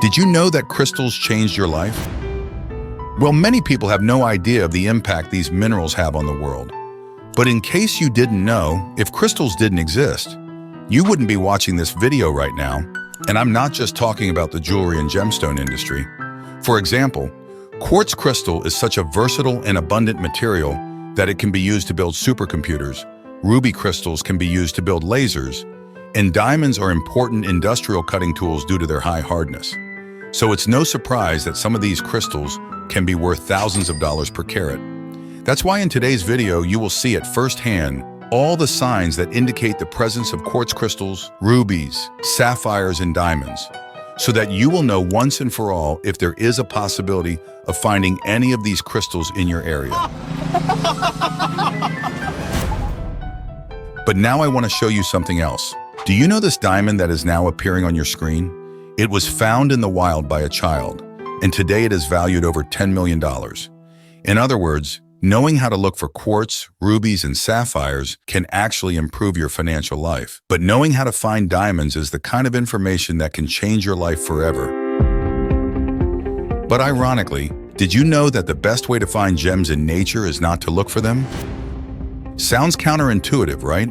Did you know that crystals changed your life? Well, many people have no idea of the impact these minerals have on the world. But in case you didn't know, if crystals didn't exist, you wouldn't be watching this video right now. And I'm not just talking about the jewelry and gemstone industry. For example, quartz crystal is such a versatile and abundant material that it can be used to build supercomputers, ruby crystals can be used to build lasers, and diamonds are important industrial cutting tools due to their high hardness. So it's no surprise that some of these crystals can be worth thousands of dollars per carat. That's why in today's video you will see at firsthand all the signs that indicate the presence of quartz crystals, rubies, sapphires, and diamonds, so that you will know once and for all if there is a possibility of finding any of these crystals in your area. But now I want to show you something else. Do you know this diamond that is now appearing on your screen? It was found in the wild by a child, and today it is valued over $10 million. In other words, knowing how to look for quartz, rubies, and sapphires can actually improve your financial life. But knowing how to find diamonds is the kind of information that can change your life forever. But ironically, did you know that the best way to find gems in nature is not to look for them? Sounds counterintuitive, right?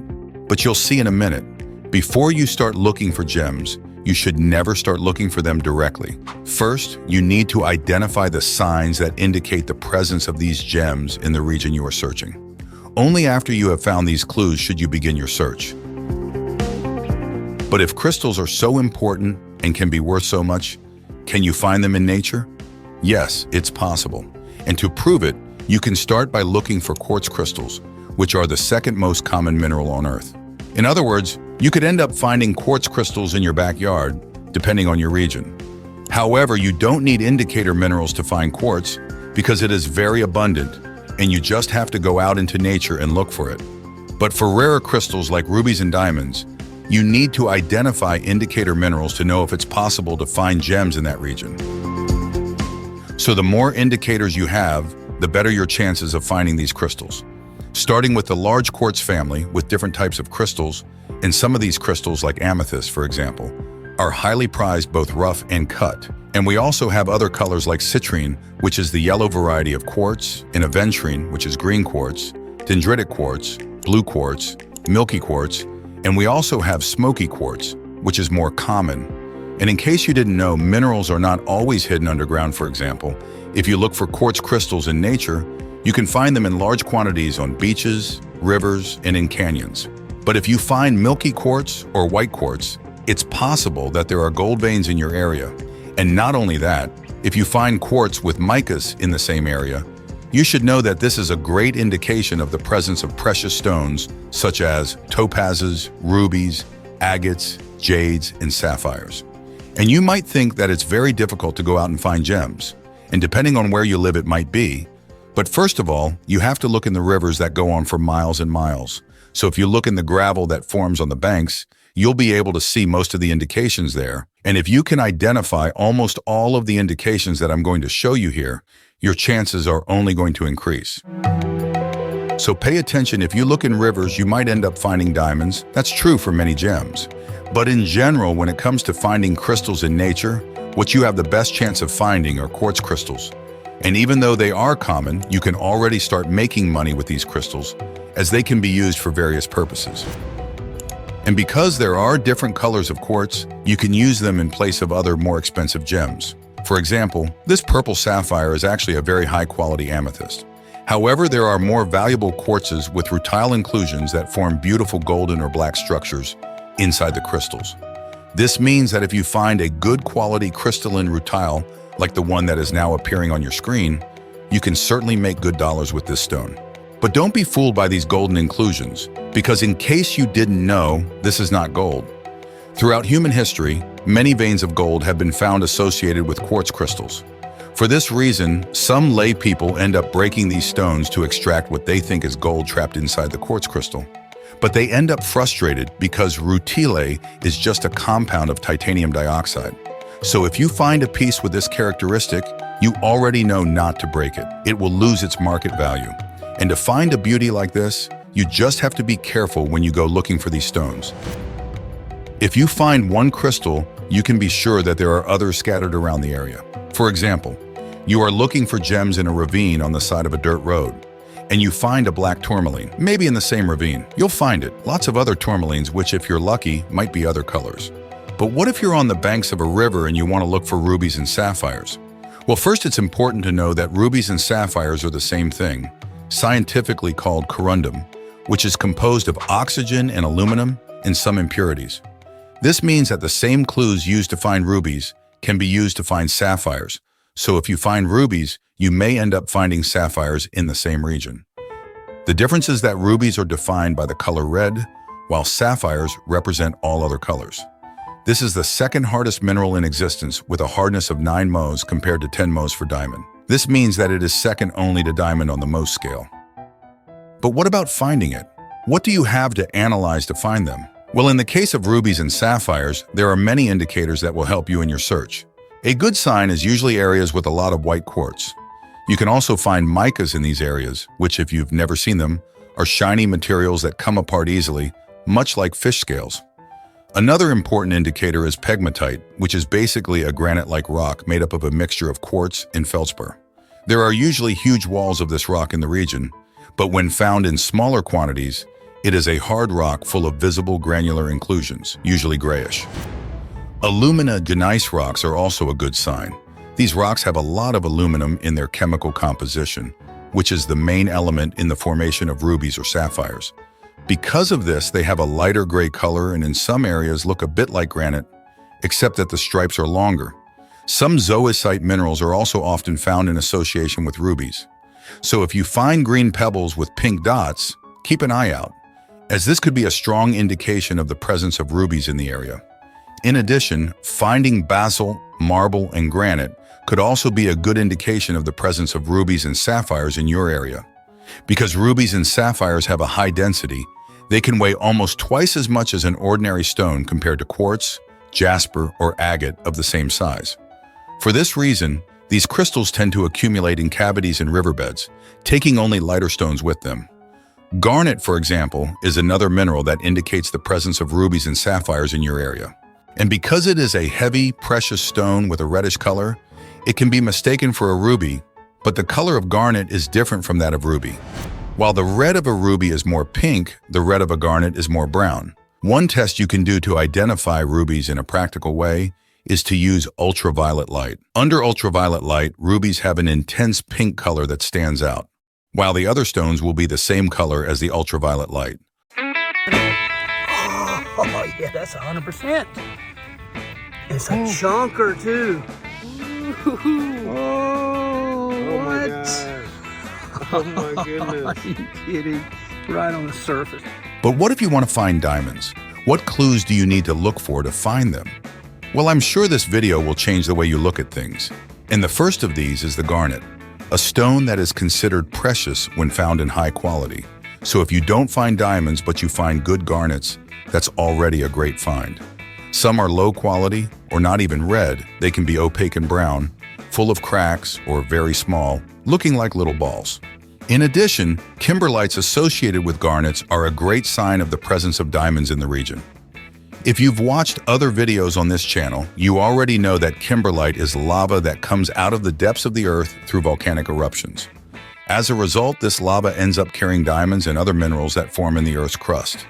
But you'll see in a minute. Before you start looking for gems, you should never start looking for them directly. First, you need to identify the signs that indicate the presence of these gems in the region you are searching. Only after you have found these clues should you begin your search. But if crystals are so important and can be worth so much, can you find them in nature? Yes, it's possible. And to prove it, you can start by looking for quartz crystals, which are the second most common mineral on Earth. In other words, you could end up finding quartz crystals in your backyard, depending on your region. However, you don't need indicator minerals to find quartz because it is very abundant, and you just have to go out into nature and look for it. But for rarer crystals like rubies and diamonds, you need to identify indicator minerals to know if it's possible to find gems in that region. So the more indicators you have, the better your chances of finding these crystals. Starting with the large quartz family with different types of crystals, and some of these crystals, like amethyst, for example, are highly prized both rough and cut. And we also have other colors like citrine, which is the yellow variety of quartz, and aventurine, which is green quartz, dendritic quartz, blue quartz, milky quartz, and we also have smoky quartz, which is more common. And in case you didn't know, minerals are not always hidden underground, for example. If you look for quartz crystals in nature, you can find them in large quantities on beaches, rivers, and in canyons. But if you find milky quartz or white quartz, it's possible that there are gold veins in your area. And not only that, if you find quartz with micas in the same area, you should know that this is a great indication of the presence of precious stones such as topazes, rubies, agates, jades, and sapphires. And you might think that it's very difficult to go out and find gems. And depending on where you live, it might be. But first of all, you have to look in the rivers that go on for miles and miles. So if you look in the gravel that forms on the banks, you'll be able to see most of the indications there. And if you can identify almost all of the indications that I'm going to show you here, your chances are only going to increase. So pay attention. If you look in rivers, you might end up finding diamonds. That's true for many gems. But in general, when it comes to finding crystals in nature, what you have the best chance of finding are quartz crystals. And even though they are common, you can already start making money with these crystals, as they can be used for various purposes. And because there are different colors of quartz, you can use them in place of other more expensive gems. For example, this purple sapphire is actually a very high-quality amethyst. However, there are more valuable quartzes with rutile inclusions that form beautiful golden or black structures inside the crystals. This means that if you find a good quality crystalline rutile, like the one that is now appearing on your screen, you can certainly make good dollars with this stone. But don't be fooled by these golden inclusions, because in case you didn't know, this is not gold. Throughout human history, many veins of gold have been found associated with quartz crystals. For this reason, some lay people end up breaking these stones to extract what they think is gold trapped inside the quartz crystal. But they end up frustrated because rutile is just a compound of titanium dioxide. So if you find a piece with this characteristic, you already know not to break it. It will lose its market value. And to find a beauty like this, you just have to be careful when you go looking for these stones. If you find one crystal, you can be sure that there are others scattered around the area. For example, you are looking for gems in a ravine on the side of a dirt road, and you find a black tourmaline, maybe in the same ravine. You'll find it, lots of other tourmalines, which if you're lucky, might be other colors. But what if you're on the banks of a river and you want to look for rubies and sapphires? Well, first it's important to know that rubies and sapphires are the same thing, scientifically called corundum, which is composed of oxygen and aluminum and some impurities. This means that the same clues used to find rubies can be used to find sapphires. So if you find rubies, you may end up finding sapphires in the same region. The difference is that rubies are defined by the color red, while sapphires represent all other colors. This is the second hardest mineral in existence with a hardness of 9 Mohs compared to 10 Mohs for diamond. This means that it is second only to diamond on the Mohs scale. But what about finding it? What do you have to analyze to find them? Well, in the case of rubies and sapphires, there are many indicators that will help you in your search. A good sign is usually areas with a lot of white quartz. You can also find micas in these areas, which if you've never seen them, are shiny materials that come apart easily, much like fish scales. Another important indicator is pegmatite, which is basically a granite-like rock made up of a mixture of quartz and feldspar. There are usually huge walls of this rock in the region, but when found in smaller quantities, it is a hard rock full of visible granular inclusions, usually grayish. Alumina gneiss rocks are also a good sign. These rocks have a lot of aluminum in their chemical composition, which is the main element in the formation of rubies or sapphires. Because of this, they have a lighter gray color and in some areas look a bit like granite, except that the stripes are longer. Some zoisite minerals are also often found in association with rubies. So if you find green pebbles with pink dots, keep an eye out, as this could be a strong indication of the presence of rubies in the area. In addition, finding basalt, marble, and granite could also be a good indication of the presence of rubies and sapphires in your area. Because rubies and sapphires have a high density, they can weigh almost twice as much as an ordinary stone compared to quartz, jasper, or agate of the same size. For this reason, these crystals tend to accumulate in cavities and riverbeds, taking only lighter stones with them. Garnet, for example, is another mineral that indicates the presence of rubies and sapphires in your area. And because it is a heavy, precious stone with a reddish color, it can be mistaken for a ruby, but the color of garnet is different from that of ruby. While the red of a ruby is more pink, the red of a garnet is more brown. One test you can do to identify rubies in a practical way is to use ultraviolet light. Under ultraviolet light, rubies have an intense pink color that stands out, while the other stones will be the same color as the ultraviolet light. Oh yeah, that's 100%. It's a chunker too. Oh my What? God. Oh my goodness. Are you kidding? Right on the surface. But what if you want to find diamonds? What clues do you need to look for to find them? Well, I'm sure this video will change the way you look at things. And the first of these is the garnet, a stone that is considered precious when found in high quality. So if you don't find diamonds but you find good garnets, that's already a great find. Some are low quality or not even red. They can be opaque and brown, full of cracks or very small, looking like little balls. In addition, kimberlites associated with garnets are a great sign of the presence of diamonds in the region. If you've watched other videos on this channel, you already know that kimberlite is lava that comes out of the depths of the earth through volcanic eruptions. As a result, this lava ends up carrying diamonds and other minerals that form in the Earth's crust.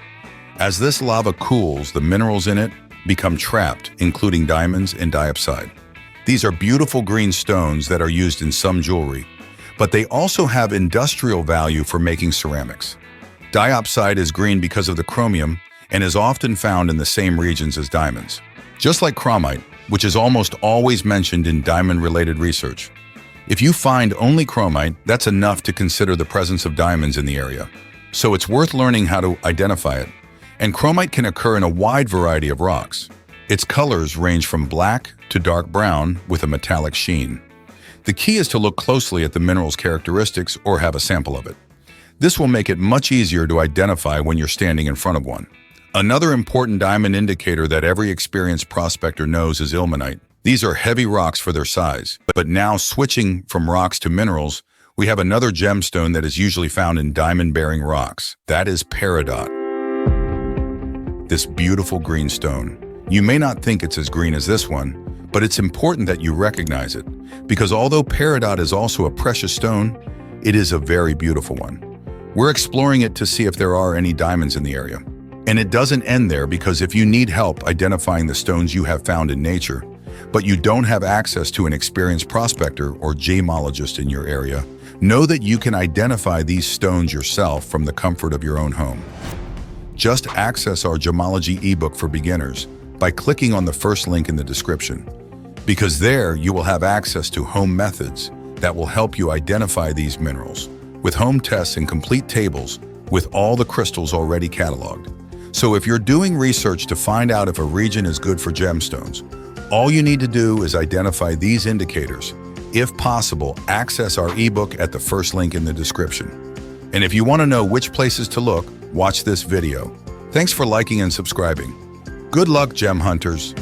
As this lava cools, the minerals in it become trapped, including diamonds and diopside. These are beautiful green stones that are used in some jewelry, but they also have industrial value for making ceramics. Diopside is green because of the chromium and is often found in the same regions as diamonds. Just like chromite, which is almost always mentioned in diamond-related research. If you find only chromite, that's enough to consider the presence of diamonds in the area. So it's worth learning how to identify it. And chromite can occur in a wide variety of rocks. Its colors range from black to dark brown with a metallic sheen. The key is to look closely at the mineral's characteristics or have a sample of it. This will make it much easier to identify when you're standing in front of one. Another important diamond indicator that every experienced prospector knows is ilmenite. These are heavy rocks for their size, but now switching from rocks to minerals, we have another gemstone that is usually found in diamond-bearing rocks. That is peridot. this beautiful green stone. You may not think it's as green as this one, but it's important that you recognize it, because although peridot is also a precious stone, it is a very beautiful one. We're exploring it to see if there are any diamonds in the area. And it doesn't end there, because if you need help identifying the stones you have found in nature, but you don't have access to an experienced prospector or gemologist in your area, know that you can identify these stones yourself from the comfort of your own home. Just access our gemology ebook for beginners by clicking on the first link in the description, because there you will have access to home methods that will help you identify these minerals, with home tests and complete tables with all the crystals already cataloged. So if you're doing research to find out if a region is good for gemstones, all you need to do is identify these indicators. If possible, access our ebook at the first link in the description. And if you want to know which places to look, watch this video. Thanks for liking and subscribing. Good luck, gem hunters.